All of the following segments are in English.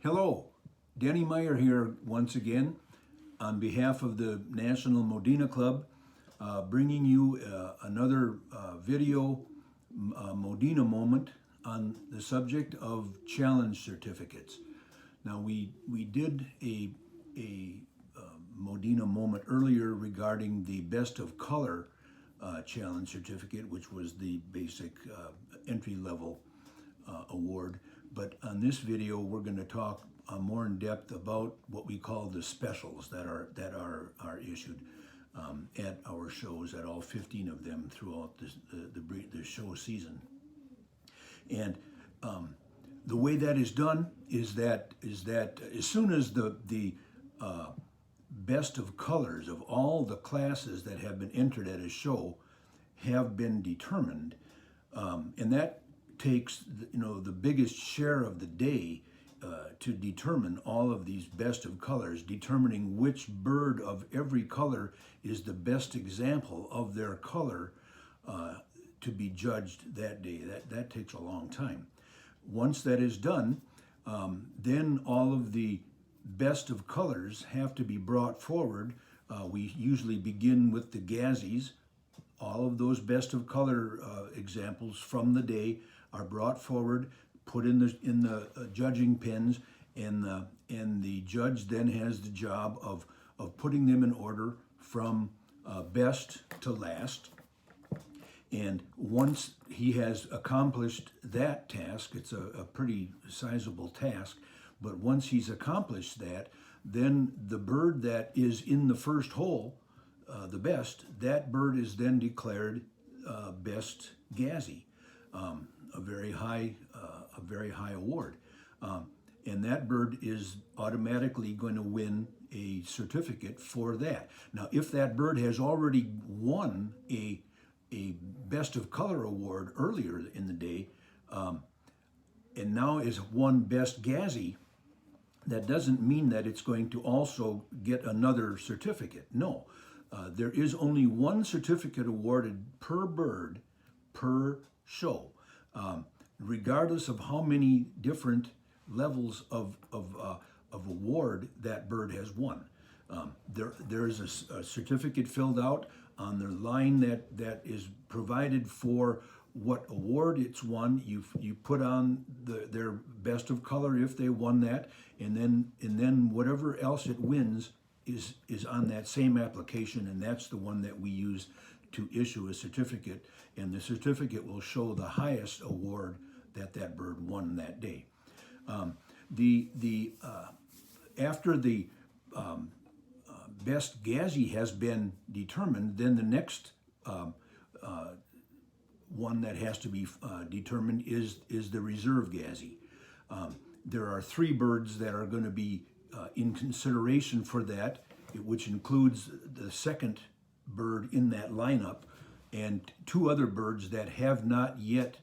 Hello, Denny Meyer here once again on behalf of the National Modena Club, bringing you another video, Modena Moment, on the subject of challenge certificates. Now we did a Modena Moment earlier regarding the Best of Color challenge certificate, which was the basic entry level award. But on this video, we're going to talk more in depth about what we call the specials that are issued at our shows, at all 15 of them throughout the show season. And the way that is done is that as soon as the best of colors of all the classes that have been entered at a show have been determined, and that takes the biggest share of the day to determine all of these best of colors, determining which bird of every color is the best example of their color to be judged that day. That takes a long time. Once that is done, then all of the best of colors have to be brought forward. We usually begin with the Gazzies. All of those best of color examples from the day are brought forward, put in the judging pins, and the judge then has the job of putting them in order from best to last. And once he has accomplished that task, it's a pretty sizable task, but once he's accomplished that, then the bird that is in the first hole, the best, that bird is then declared best Gazzie. A very high award, and that bird is automatically going to win a certificate for that. Now, if that bird has already won a best of color award earlier in the day, and now is won best Gazzie, that doesn't mean that it's going to also get another certificate. No, there is only one certificate awarded per bird per show. Regardless of how many different levels of award that bird has won. There is a certificate filled out on the line that is provided for what award it's won. You put on their best of color if they won that, and then whatever else it wins is on that same application, and that's the one that we use to issue a certificate, and the certificate will show the highest award that bird won that day. After the best Gazzie has been determined, then the next one that has to be determined is the reserve Gazzie. There are 3 birds that are going to be in consideration for that, which includes the second bird in that lineup and 2 other birds that have not yet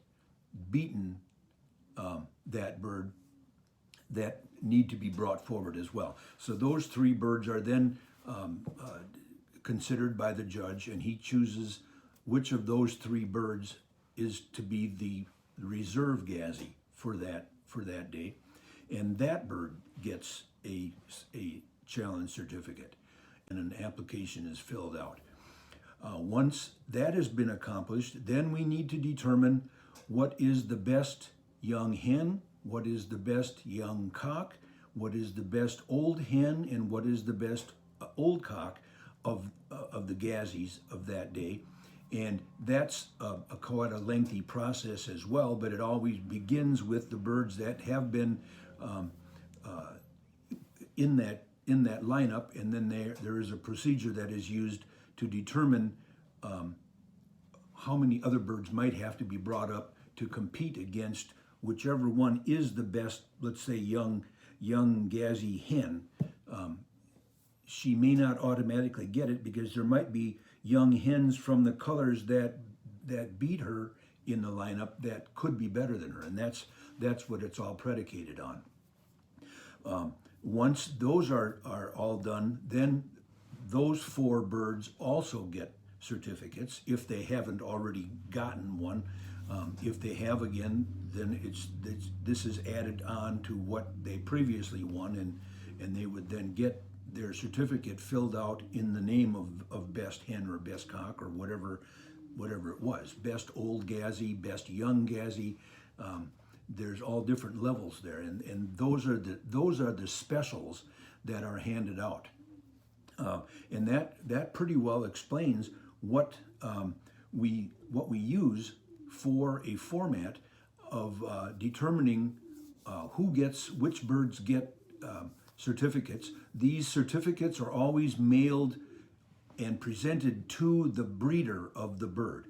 beaten that bird that need to be brought forward as well. So those 3 birds are then considered by the judge, and he chooses which of those 3 birds is to be the reserve Gazzie for that day, and that bird gets a challenge certificate, and an application is filled out. Once that has been accomplished, then we need to determine what is the best young hen, what is the best young cock, what is the best old hen, and what is the best old cock of the Gazzies of that day. And that's quite a lengthy process as well, but it always begins with the birds that have been in that lineup, and then there is a procedure that is used to determine how many other birds might have to be brought up to compete against whichever one is the best, let's say, young Gazzie hen. She may not automatically get it because there might be young hens from the colors that beat her in the lineup that could be better than her, and that's what it's all predicated on. Once those are all done, then those 4 birds also get certificates if they haven't already gotten one. If they have again, then this is added on to what they previously won, and they would then get their certificate filled out in the name of best hen or best cock or whatever it was. Best old Gazzy, best young Gazzy. There's all different levels there, and those are the specials that are handed out, and that pretty well explains what we use for a format of determining which birds get certificates. These certificates are always mailed and presented to the breeder of the bird,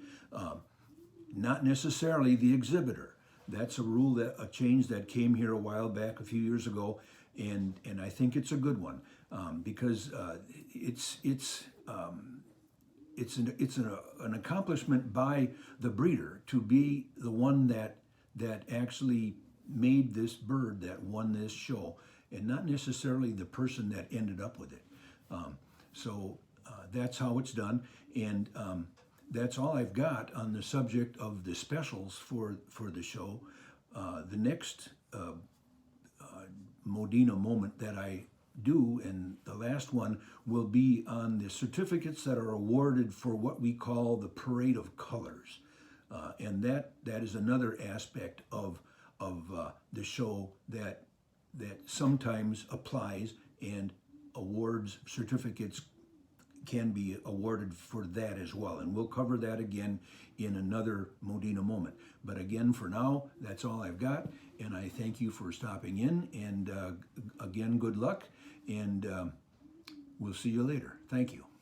not necessarily the exhibitor. That's a change that came here a while back, a few years ago, and I think it's a good one, because it's an accomplishment by the breeder to be the one that actually made this bird that won this show, and not necessarily the person that ended up with it. So that's how it's done, and that's all I've got on the subject of the specials for the show. The next Modena Moment that I do, and the last one, will be on the certificates that are awarded for what we call the Parade of Colors, and that is another aspect of the show that sometimes applies, and awards certificates can be awarded for that as well, and we'll cover that again in another Modena Moment. But again, for now, that's all I've got, and I thank you for stopping in, and again, good luck, and we'll see you later. Thank you.